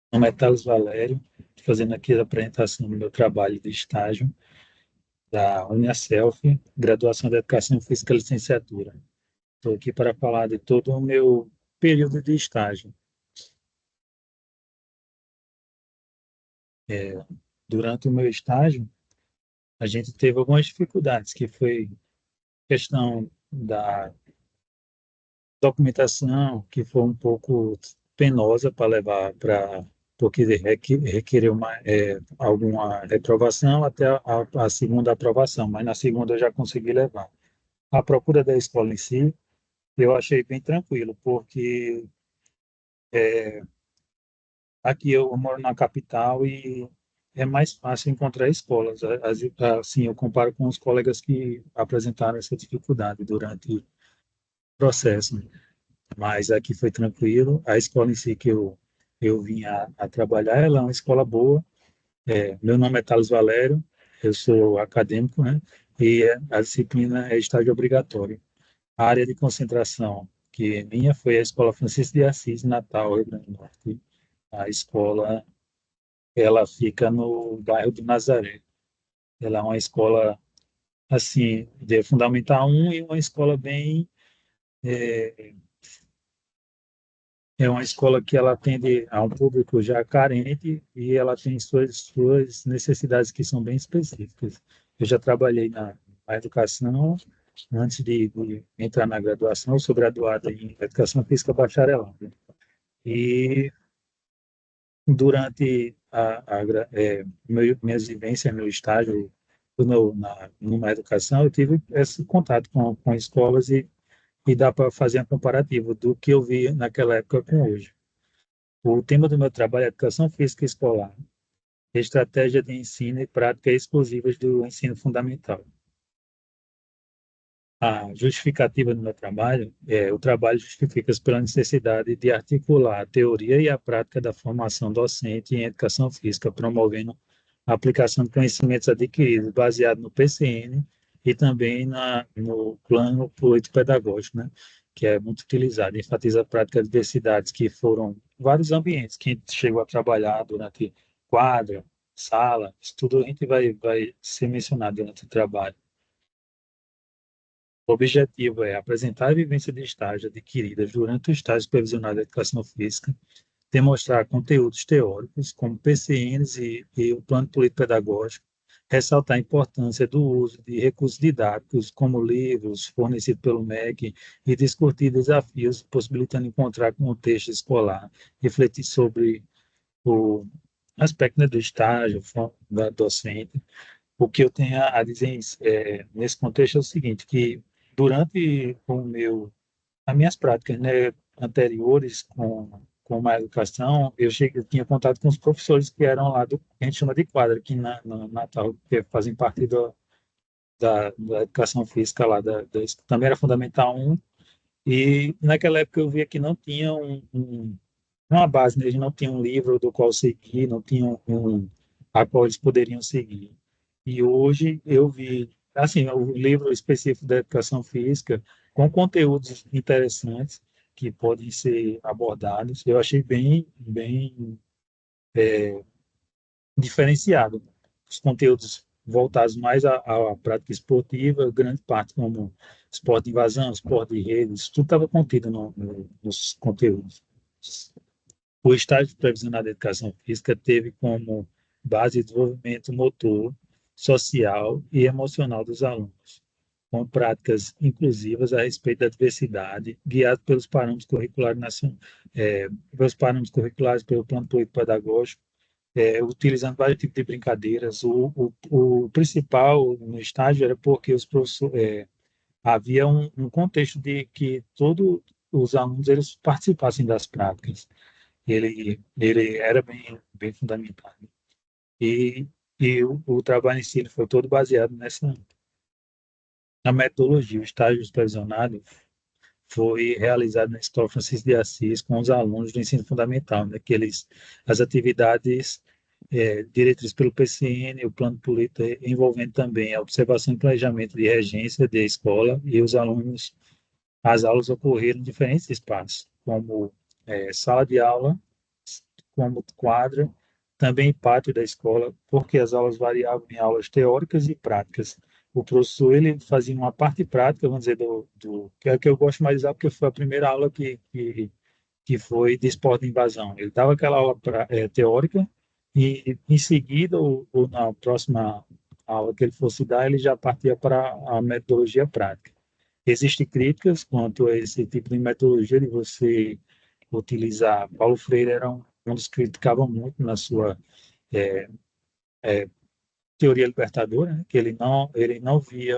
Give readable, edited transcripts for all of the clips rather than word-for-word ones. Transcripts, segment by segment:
Meu nome é Thales Valério, fazendo aqui a apresentação do meu trabalho de estágio da Uniaselv, graduação de Educação Física e Licenciatura. Estou aqui para falar de todo o meu período de estágio. Durante o meu estágio, a gente teve algumas dificuldades, que foi questão da documentação, que foi um pouco penosa para levar para porque requereu alguma reprovação até a segunda aprovação, mas na segunda eu já consegui levar. A procura da escola em si, eu achei bem tranquilo, porque aqui eu moro na capital e é mais fácil encontrar escolas. Assim, eu comparo com os colegas que apresentaram essa dificuldade durante o processo, mas aqui foi tranquilo. A escola em si que eu vim a trabalhar, ela é uma escola boa. Meu nome é Thales Valério, eu sou acadêmico, né? E a disciplina é estágio obrigatório. A área de concentração que minha foi a Escola Francisco de Assis, Natal, Rio Grande do Norte. A escola, ela fica no bairro do Nazaré. Ela é uma escola, assim, de Fundamental 1 e uma escola bem... É uma escola que ela atende a um público já carente e ela tem suas necessidades que são bem específicas. Eu já trabalhei na educação antes de entrar na graduação, eu sou graduado em Educação Física Bacharelado. E durante minhas vivências, meu estágio numa educação, eu tive esse contato com escolas e dá para fazer um comparativo do que eu vi naquela época com hoje. O tema do meu trabalho é Educação Física Escolar, estratégia de ensino e práticas exclusivas do ensino fundamental. A justificativa do meu trabalho o trabalho justifica-se pela necessidade de articular a teoria e a prática da formação docente em educação física, promovendo a aplicação de conhecimentos adquiridos baseado no PCN e também no plano político-pedagógico, né, que é muito utilizado. Enfatiza a prática de diversidades que foram vários ambientes que a gente chegou a trabalhar durante quadra, sala, isso tudo a gente vai ser mencionado durante o trabalho. O objetivo é apresentar a vivência de estágio adquiridas durante o estágio supervisionado de educação física, demonstrar conteúdos teóricos, como PCNs e o plano político-pedagógico, ressaltar a importância do uso de recursos didáticos, como livros fornecidos pelo MEC, e discutir desafios, possibilitando encontrar contexto escolar, refletir sobre o aspecto, né, do estágio, da docente. O que eu tenho a dizer nesse contexto é o seguinte, que durante as minhas práticas, né, anteriores com a educação, eu tinha contato com os professores que eram lá do que a gente chama de quadra, aqui no Natal, que fazem parte da educação física lá, também era Fundamental 1, e naquela época eu via que não tinha uma base, né, eles não tinham um livro do qual seguir, não tinham a qual eles poderiam seguir. E hoje eu vi, assim, o livro específico da educação física, com conteúdos interessantes que podem ser abordados, eu achei bem diferenciado. Os conteúdos voltados mais à prática esportiva, grande parte como esporte de invasão, esporte de rede, isso tudo estava contido nos conteúdos. O estágio de supervisionado de educação física teve como base o desenvolvimento motor, social e emocional dos alunos, com práticas inclusivas a respeito da diversidade, guiado pelos parâmetros curriculares pelos parâmetros curriculares pelo plano político-pedagógico, utilizando vários tipos de brincadeiras. O principal no estágio era porque os professores, havia um contexto de que todos os alunos eles participassem das práticas. Ele era bem fundamentado. E, e o trabalho em si ele foi todo baseado na metodologia. O estágio supervisionado foi realizado na Escola Francisco de Assis com os alunos do ensino fundamental, né, as atividades diretrizes pelo PCN, o plano político, envolvendo também a observação e planejamento de regência de escola e os alunos, as aulas ocorreram em diferentes espaços, como sala de aula, como quadra, também pátio da escola, porque as aulas variavam em aulas teóricas e práticas. O professor ele fazia uma parte prática, vamos dizer, que é a que eu gosto mais de usar, porque foi a primeira aula que foi de esporte de invasão. Ele dava aquela aula teórica e, em seguida, ou na próxima aula que ele fosse dar, ele já partia para a metodologia prática. Existem críticas quanto a esse tipo de metodologia de você utilizar. Paulo Freire era um dos que criticava muito na sua é, teoria libertadora, né? Que ele não via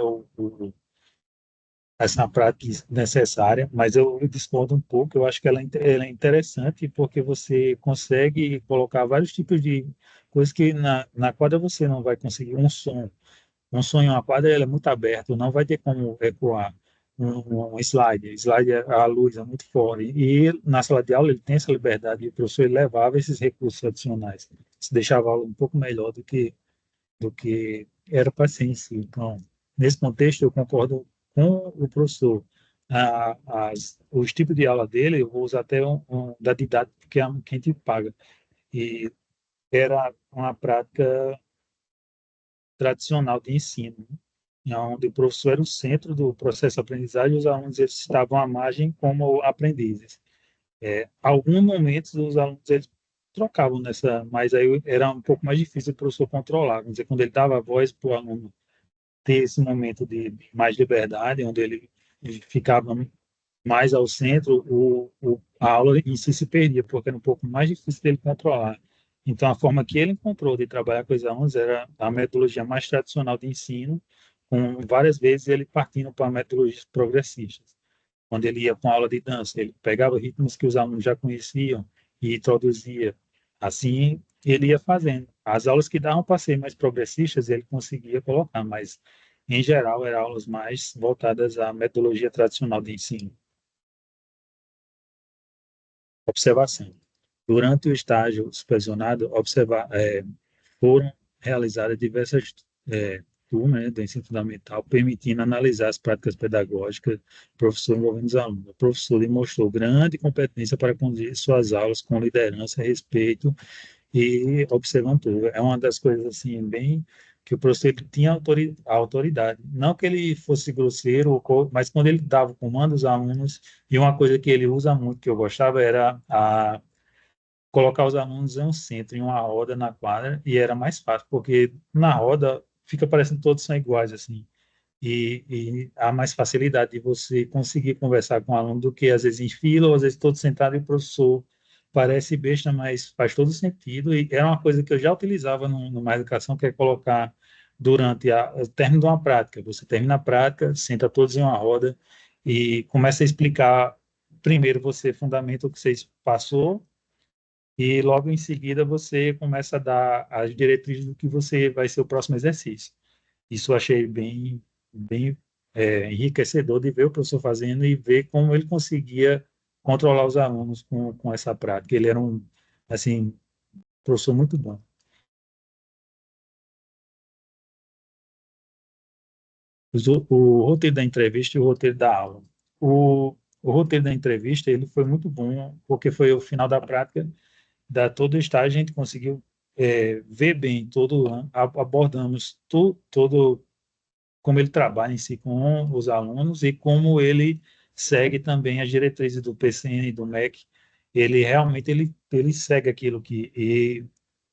essa prática necessária, mas eu discordo um pouco. Eu acho que ela é interessante porque você consegue colocar vários tipos de coisas que na quadra você não vai conseguir. Um som em uma quadra ele é muito aberto, não vai ter como ecoar um slide. Slide, a luz é muito forte. E na sala de aula ele tem essa liberdade, e o professor ele levava esses recursos adicionais. Isso deixava a aula um pouco melhor do que era para ser em si. Então, nesse contexto, eu concordo com o professor. Os tipos de aula dele, eu vou usar até da didática, que é que a gente paga. E era uma prática tradicional de ensino, né, onde o professor era o centro do processo de aprendizagem e os alunos eles estavam à margem como aprendizes. Alguns momentos os alunos eles trocavam nessa, mas aí era um pouco mais difícil o professor controlar. Vamos dizer, quando ele dava a voz para o aluno ter esse momento de mais liberdade, onde ele ficava mais ao centro, a aula em si se perdia, porque era um pouco mais difícil dele controlar. Então, a forma que ele encontrou de trabalhar com os alunos era a metodologia mais tradicional de ensino, com várias vezes ele partindo para metodologias progressistas. Quando ele ia com aula de dança, ele pegava ritmos que os alunos já conheciam e introduzia. Assim, ele ia fazendo. As aulas que davam para ser mais progressistas, ele conseguia colocar, mas, em geral, eram aulas mais voltadas à metodologia tradicional de ensino. Observação. Durante o estágio supervisionado, foram realizadas diversas turmas, né, do ensino fundamental, permitindo analisar as práticas pedagógicas do professor envolvendo os alunos. O professor demonstrou grande competência para conduzir suas aulas com liderança, respeito e observando tudo. É uma das coisas assim bem que o professor ele tinha a autoridade. Não que ele fosse grosseiro, mas quando ele dava o comando aos alunos, e uma coisa que ele usa muito, que eu gostava, era colocar os alunos em um centro, em uma roda na quadra, e era mais fácil, porque na roda fica parecendo que todos são iguais, assim, e há mais facilidade de você conseguir conversar com o aluno do que às vezes em fila, ou às vezes todo sentado e o professor parece besta, mas faz todo sentido, e era uma coisa que eu já utilizava numa educação, que é colocar durante o término de uma prática, você termina a prática, senta todos em uma roda e começa a explicar, primeiro você fundamenta o que você passou, e logo em seguida você começa a dar as diretrizes do que você vai ser o próximo exercício. Isso eu achei bem enriquecedor de ver o professor fazendo e ver como ele conseguia controlar os alunos com essa prática. Ele era assim, professor muito bom. O roteiro da entrevista e o roteiro da aula. O roteiro da entrevista ele foi muito bom, porque foi o final da prática, da todo o estágio, a gente conseguiu ver bem abordamos todo como ele trabalha em si com os alunos e como ele segue também as diretrizes do PCN e do MEC. Ele realmente ele segue aquilo que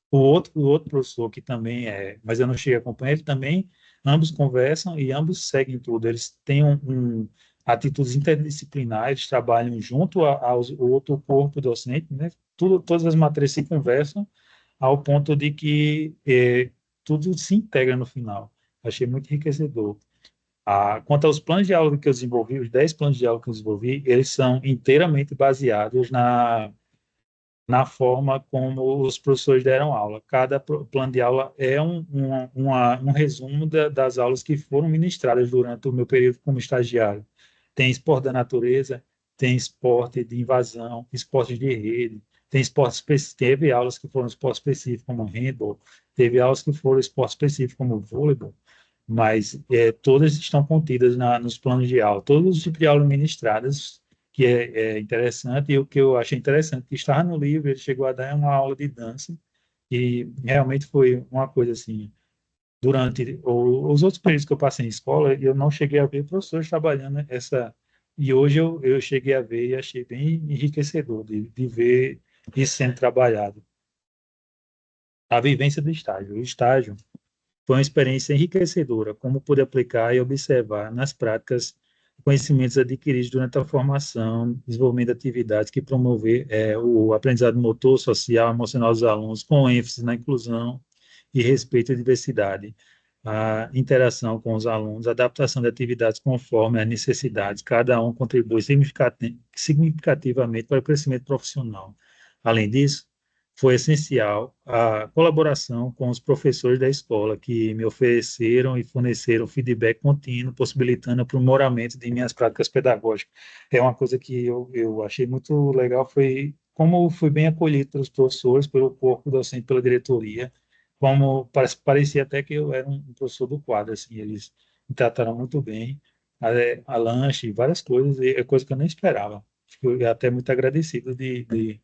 o outro professor que também mas eu não cheguei a acompanhar, ele também, ambos conversam e ambos seguem tudo. Eles têm atitudes interdisciplinares, trabalham junto ao outro corpo docente, né? Todas as matérias se conversam ao ponto de que tudo se integra no final. Achei muito enriquecedor. Quanto aos planos de aula que eu desenvolvi, os 10 planos de aula que eu desenvolvi, eles são inteiramente baseados na forma como os professores deram aula. Cada plano de aula é um resumo das aulas que foram ministradas durante o meu período como estagiário. Tem esporte da natureza, tem esporte de invasão, esporte de rede, tem esporte específico, teve aulas que foram esporte específico, como handball, teve aulas que foram esporte específico, como vôleibol, mas todas estão contidas nos planos de aula. Todos os tipos de aulas ministradas que é interessante, e o que eu achei interessante, que estava no livro, ele chegou a dar uma aula de dança, e realmente foi uma coisa assim, durante os outros períodos que eu passei em escola, eu não cheguei a ver professores trabalhando essa, e hoje eu cheguei a ver e achei bem enriquecedor de ver isso sendo trabalhado. A vivência do estágio. O estágio foi uma experiência enriquecedora, como pude aplicar e observar nas práticas conhecimentos adquiridos durante a formação, desenvolvimento de atividades que promover o aprendizado motor, social, emocional dos alunos, com ênfase na inclusão e respeito à diversidade, a interação com os alunos, a adaptação de atividades conforme as necessidades, cada um contribui significativamente para o crescimento profissional. Além disso, foi essencial a colaboração com os professores da escola, que me ofereceram e forneceram feedback contínuo, possibilitando o aprimoramento de minhas práticas pedagógicas. É uma coisa que eu achei muito legal, foi como fui bem acolhido pelos professores, pelo corpo docente, pela diretoria, como parecia até que eu era um professor do quadro, assim, eles me trataram muito bem, a lanche, várias coisas, e é coisa que eu nem esperava. Fico até muito agradecido de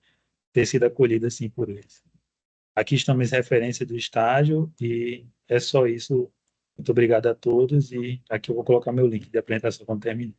ter sido acolhido assim por eles. Aqui estão minhas referências do estágio e é só isso. Muito obrigado a todos e aqui eu vou colocar meu link de apresentação quando terminar.